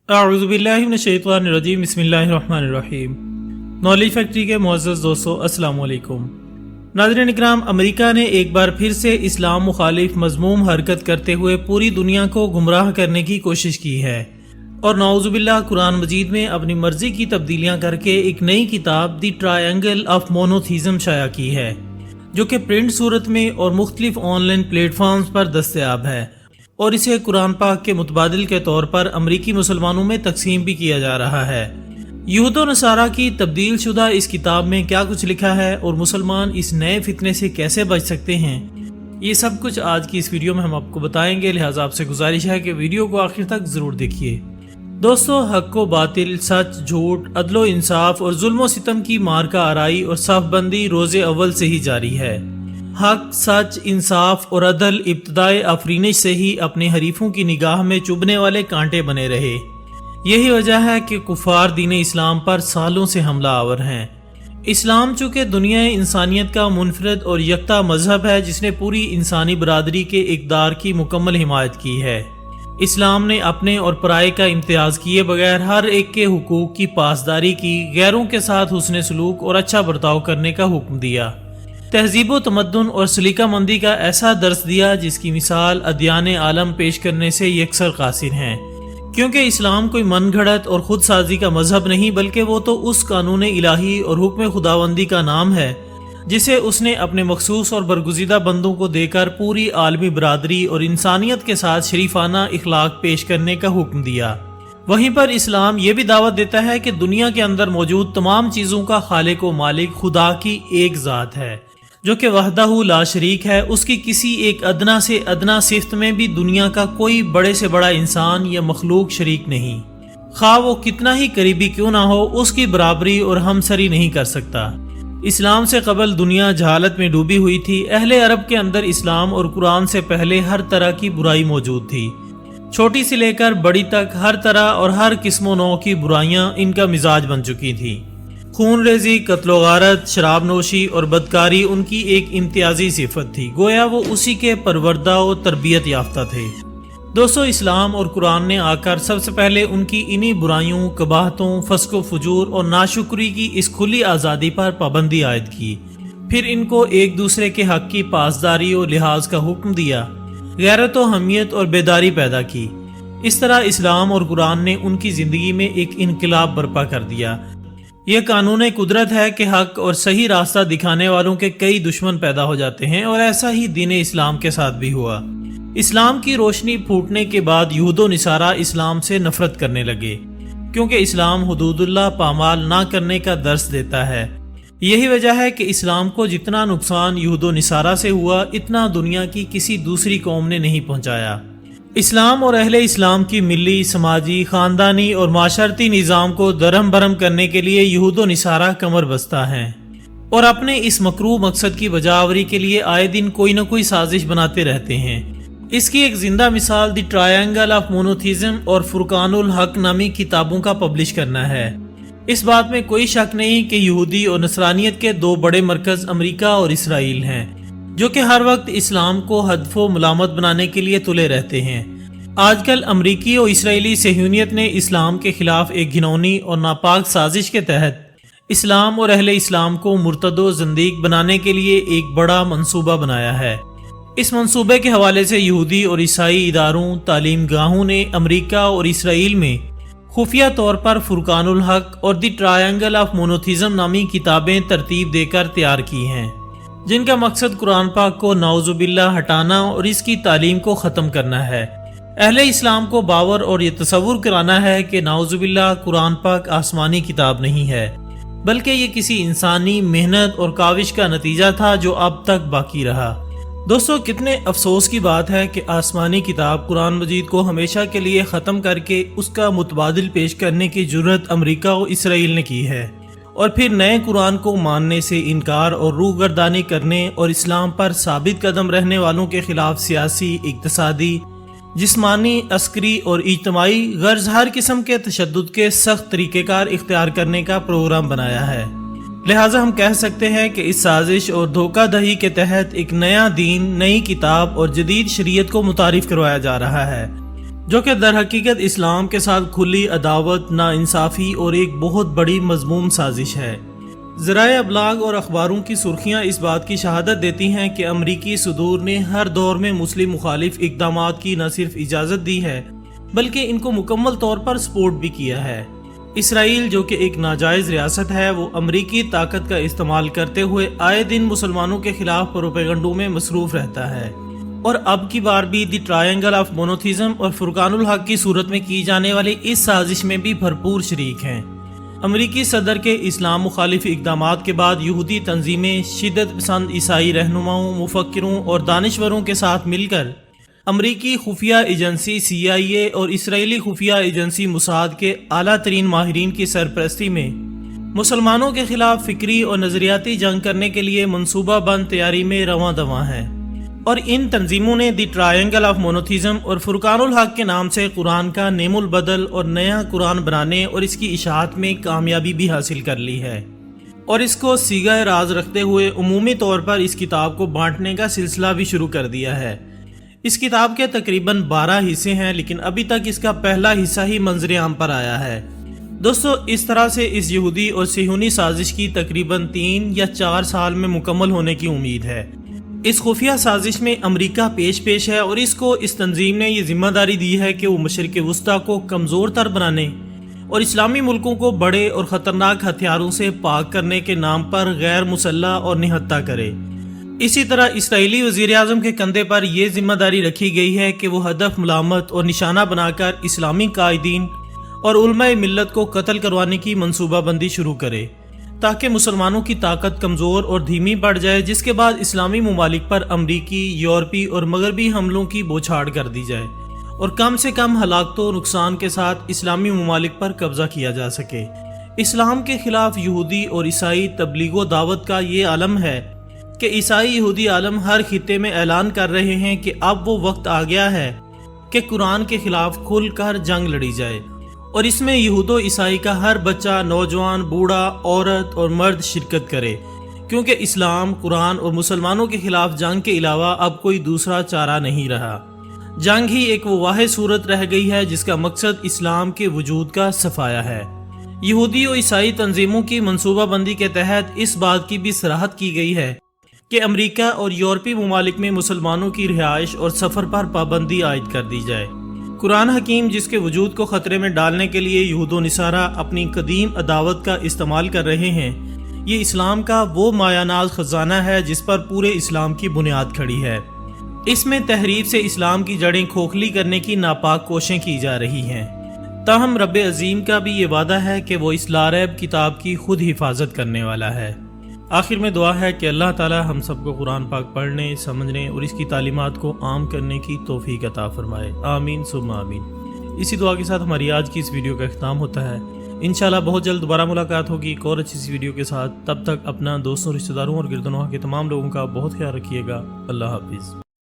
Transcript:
اعوذ باللہ من الشیطان الرجیم، بسم اللہ الرحمن الرحیم۔ نالج فیکٹری کے معزز دوستو، السلام علیکم۔ ناظرین اکرام، امریکہ نے ایک بار پھر سے اسلام مخالف مذموم حرکت کرتے ہوئے پوری دنیا کو گمراہ کرنے کی کوشش کی ہے اور نعوذ باللہ قرآن مجید میں اپنی مرضی کی تبدیلیاں کر کے ایک نئی کتاب دی ٹرائنگل آف مونوتھیزم شائع کی ہے، جو کہ پرنٹ صورت میں اور مختلف آن لائن پلیٹ فارمز پر دستیاب ہے، اور اسے قرآن پاک کے متبادل کے طور پر امریکی مسلمانوں میں تقسیم بھی کیا جا رہا ہے۔ یہود و نصارہ کی تبدیل شدہ اس کتاب میں کیا کچھ لکھا ہے اور مسلمان اس نئے فتنے سے کیسے بچ سکتے ہیں، یہ سب کچھ آج کی اس ویڈیو میں ہم آپ کو بتائیں گے، لہٰذا آپ سے گزارش ہے کہ ویڈیو کو آخر تک ضرور دیکھیے۔ دوستو، حق و باطل، سچ جھوٹ، عدل و انصاف اور ظلم و ستم کی مارکہ آرائی اور صف بندی روز اول سے ہی جاری ہے۔ حق، سچ، انصاف اور عدل ابتدائے آفرینش سے ہی اپنے حریفوں کی نگاہ میں چبھنے والے کانٹے بنے رہے۔ یہی وجہ ہے کہ کفار دین اسلام پر سالوں سے حملہ آور ہیں۔ اسلام چونکہ دنیا انسانیت کا منفرد اور یکتا مذہب ہے جس نے پوری انسانی برادری کے اقدار کی مکمل حمایت کی ہے۔ اسلام نے اپنے اور پرائے کا امتیاز کیے بغیر ہر ایک کے حقوق کی پاسداری کی، غیروں کے ساتھ حسن سلوک اور اچھا برتاؤ کرنے کا حکم دیا، تہذیب و تمدن اور سلیقہ مندی کا ایسا درس دیا جس کی مثال ادیان عالم پیش کرنے سے یکسر قاصر ہیں، کیونکہ اسلام کوئی من گھڑت اور خود سازی کا مذہب نہیں، بلکہ وہ تو اس قانون الہی اور حکم خداوندی کا نام ہے جسے اس نے اپنے مخصوص اور برگزیدہ بندوں کو دے کر پوری عالمی برادری اور انسانیت کے ساتھ شریفانہ اخلاق پیش کرنے کا حکم دیا۔ وہیں پر اسلام یہ بھی دعوت دیتا ہے کہ دنیا کے اندر موجود تمام چیزوں کا خالق و مالک خدا کی ایک ذات ہے، جو کہ وحدہ لا شریک ہے، اس کی کسی ایک ادنا سے ادنا صفت میں بھی دنیا کا کوئی بڑے سے بڑا انسان یا مخلوق شریک نہیں، خواہ وہ کتنا ہی قریبی کیوں نہ ہو، اس کی برابری اور ہمسری نہیں کر سکتا۔ اسلام سے قبل دنیا جہالت میں ڈوبی ہوئی تھی۔ اہل عرب کے اندر اسلام اور قرآن سے پہلے ہر طرح کی برائی موجود تھی، چھوٹی سے لے کر بڑی تک ہر طرح اور ہر قسم و نوع کی برائیاں ان کا مزاج بن چکی تھیں۔ خون ریزی، قتل و غارت، شراب نوشی اور بدکاری ان کی ایک امتیازی صفت تھی، گویا وہ اسی کے پروردہ و تربیت یافتہ تھے۔ دوستو، اسلام اور قرآن نے آ کر سب سے پہلے ان کی انہی برائیوں، قباحتوں، فسق و فجور اور ناشکری کی اس کھلی آزادی پر پابندی عائد کی، پھر ان کو ایک دوسرے کے حق کی پاسداری و لحاظ کا حکم دیا، غیرت و حمیت اور بیداری پیدا کی۔ اس طرح اسلام اور قرآن نے ان کی زندگی میں ایک انقلاب برپا کر دیا۔ یہ قانون قدرت ہے کہ حق اور صحیح راستہ دکھانے والوں کے کئی دشمن پیدا ہو جاتے ہیں، اور ایسا ہی دین اسلام کے ساتھ بھی ہوا۔ اسلام کی روشنی پھوٹنے کے بعد یہود و نصارہ اسلام سے نفرت کرنے لگے، کیونکہ اسلام حدود اللہ پامال نہ کرنے کا درس دیتا ہے۔ یہی وجہ ہے کہ اسلام کو جتنا نقصان یہود و نصارہ سے ہوا، اتنا دنیا کی کسی دوسری قوم نے نہیں پہنچایا۔ اسلام اور اہل اسلام کی ملی، سماجی، خاندانی اور معاشرتی نظام کو درہم برہم کرنے کے لیے یہود و نصارہ کمر بستہ ہیں، اور اپنے اس مکروہ مقصد کی بجاوری کے لیے آئے دن کوئی نہ کوئی سازش بناتے رہتے ہیں۔ اس کی ایک زندہ مثال دی ٹرائنگل آف مونوتھیزم اور فرقان الحق نامی کتابوں کا پبلش کرنا ہے۔ اس بات میں کوئی شک نہیں کہ یہودی اور نصرانیت کے دو بڑے مرکز امریکہ اور اسرائیل ہیں، جو کہ ہر وقت اسلام کو ہدف و ملامت بنانے کے لیے تلے رہتے ہیں۔ آج کل امریکی اور اسرائیلی صہیونیت نے اسلام کے خلاف ایک گھناؤنی اور ناپاک سازش کے تحت اسلام اور اہل اسلام کو مرتد و زندیق بنانے کے لیے ایک بڑا منصوبہ بنایا ہے۔ اس منصوبے کے حوالے سے یہودی اور عیسائی اداروں، تعلیم گاہوں نے امریکہ اور اسرائیل میں خفیہ طور پر فرقان الحق اور دی ٹرائنگل آف مونوتھیزم نامی کتابیں ترتیب دے کر تیار کی ہیں، جن کا مقصد قرآن پاک کو نعوذ باللہ ہٹانا اور اس کی تعلیم کو ختم کرنا ہے۔ اہل اسلام کو باور اور یہ تصور کرانا ہے کہ نعوذ باللہ قرآن پاک آسمانی کتاب نہیں ہے، بلکہ یہ کسی انسانی محنت اور کاوش کا نتیجہ تھا جو اب تک باقی رہا۔ دوستو، کتنے افسوس کی بات ہے کہ آسمانی کتاب قرآن مجید کو ہمیشہ کے لیے ختم کر کے اس کا متبادل پیش کرنے کی جرأت امریکہ اور اسرائیل نے کی ہے، اور پھر نئے قرآن کو ماننے سے انکار اور روگردانی کرنے اور اسلام پر ثابت قدم رہنے والوں کے خلاف سیاسی، اقتصادی، جسمانی، عسکری اور اجتماعی غرض ہر قسم کے تشدد کے سخت طریقہ کار اختیار کرنے کا پروگرام بنایا ہے۔ لہٰذا ہم کہہ سکتے ہیں کہ اس سازش اور دھوکہ دہی کے تحت ایک نیا دین، نئی کتاب اور جدید شریعت کو متعارف کروایا جا رہا ہے، جو کہ در حقیقت اسلام کے ساتھ کھلی عداوت، ناانصافی اور ایک بہت بڑی مذموم سازش ہے۔ ذرائع ابلاغ اور اخباروں کی سرخیاں اس بات کی شہادت دیتی ہیں کہ امریکی صدور نے ہر دور میں مسلم مخالف اقدامات کی نہ صرف اجازت دی ہے بلکہ ان کو مکمل طور پر سپورٹ بھی کیا ہے۔ اسرائیل جو کہ ایک ناجائز ریاست ہے، وہ امریکی طاقت کا استعمال کرتے ہوئے آئے دن مسلمانوں کے خلاف پروپیگنڈوں میں مصروف رہتا ہے، اور اب کی بار بھی دی ٹرائنگل آف مونوتھیزم اور فرقان الحق کی صورت میں کی جانے والی اس سازش میں بھی بھرپور شریک ہیں۔ امریکی صدر کے اسلام مخالف اقدامات کے بعد یہودی تنظیمیں شدت پسند عیسائی رہنماؤں، مفکروں اور دانشوروں کے ساتھ مل کر امریکی خفیہ ایجنسی CIA اور اسرائیلی خفیہ ایجنسی موساد کے اعلیٰ ترین ماہرین کی سرپرستی میں مسلمانوں کے خلاف فکری اور نظریاتی جنگ کرنے کے لیے منصوبہ بند تیاری میں رواں دواں ہیں، اور ان تنظیموں نے دی ٹرائنگل آف مونوتھیزم اور فرقان الحق کے نام سے قرآن کا نیم البدل اور نیا قرآن بنانے اور اس کی اشاعت میں کامیابی بھی حاصل کر لی ہے، اور اس کو صیغہ راز رکھتے ہوئے عمومی طور پر اس کتاب کو بانٹنے کا سلسلہ بھی شروع کر دیا ہے۔ اس کتاب کے تقریباً 12 حصے ہیں، لیکن ابھی تک اس کا پہلا حصہ ہی منظر عام پر آیا ہے۔ دوستو، اس طرح سے اس یہودی اور صہیونی سازش کی تقریباً 3 یا 4 سال میں مکمل ہونے کی امید ہے۔ اس خفیہ سازش میں امریکہ پیش ہے، اور اس کو اس تنظیم نے یہ ذمہ داری دی ہے کہ وہ مشرق وسطیٰ کو کمزور تر بنانے اور اسلامی ملکوں کو بڑے اور خطرناک ہتھیاروں سے پاک کرنے کے نام پر غیر مسلح اور نہتہ کرے۔ اسی طرح اسرائیلی وزیر اعظم کے کندھے پر یہ ذمہ داری رکھی گئی ہے کہ وہ ہدف ملامت اور نشانہ بنا کر اسلامی قائدین اور علماء ملت کو قتل کروانے کی منصوبہ بندی شروع کرے، تاکہ مسلمانوں کی طاقت کمزور اور دھیمی پڑ جائے، جس کے بعد اسلامی ممالک پر امریکی، یورپی اور مغربی حملوں کی بوچھاڑ کر دی جائے اور کم سے کم ہلاکت و نقصان کے ساتھ اسلامی ممالک پر قبضہ کیا جا سکے۔ اسلام کے خلاف یہودی اور عیسائی تبلیغ و دعوت کا یہ عالم ہے کہ عیسائی یہودی عالم ہر خطے میں اعلان کر رہے ہیں کہ اب وہ وقت آ گیا ہے کہ قرآن کے خلاف کھل کر جنگ لڑی جائے، اور اس میں یہود و عیسائی کا ہر بچہ، نوجوان، بوڑھا، عورت اور مرد شرکت کرے، کیونکہ اسلام، قرآن اور مسلمانوں کے خلاف جنگ کے علاوہ اب کوئی دوسرا چارہ نہیں رہا۔ جنگ ہی ایک وہ واحد صورت رہ گئی ہے جس کا مقصد اسلام کے وجود کا صفایا ہے۔ یہودی و عیسائی تنظیموں کی منصوبہ بندی کے تحت اس بات کی بھی صراحت کی گئی ہے کہ امریکہ اور یورپی ممالک میں مسلمانوں کی رہائش اور سفر پر پابندی عائد کر دی جائے۔ قرآن حکیم جس کے وجود کو خطرے میں ڈالنے کے لیے یہود و نصارہ اپنی قدیم عداوت کا استعمال کر رہے ہیں، یہ اسلام کا وہ مایہ ناز خزانہ ہے جس پر پورے اسلام کی بنیاد کھڑی ہے۔ اس میں تحریف سے اسلام کی جڑیں کھوکھلی کرنے کی ناپاک کوششیں کی جا رہی ہیں، تاہم رب عظیم کا بھی یہ وعدہ ہے کہ وہ اس لاریب کتاب کی خود حفاظت کرنے والا ہے۔ آخر میں دعا ہے کہ اللہ تعالی ہم سب کو قرآن پاک پڑھنے، سمجھنے اور اس کی تعلیمات کو عام کرنے کی توفیق عطا فرمائے، آمین ثم آمین۔ اسی دعا کے ساتھ ہماری آج کی اس ویڈیو کا اختتام ہوتا ہے۔ انشاءاللہ بہت جلد دوبارہ ملاقات ہوگی ایک اور اچھی سی ویڈیو کے ساتھ۔ تب تک اپنا دوستوں، رشتہ داروں اور گردنواہ کے تمام لوگوں کا بہت خیال رکھیے گا۔ اللہ حافظ۔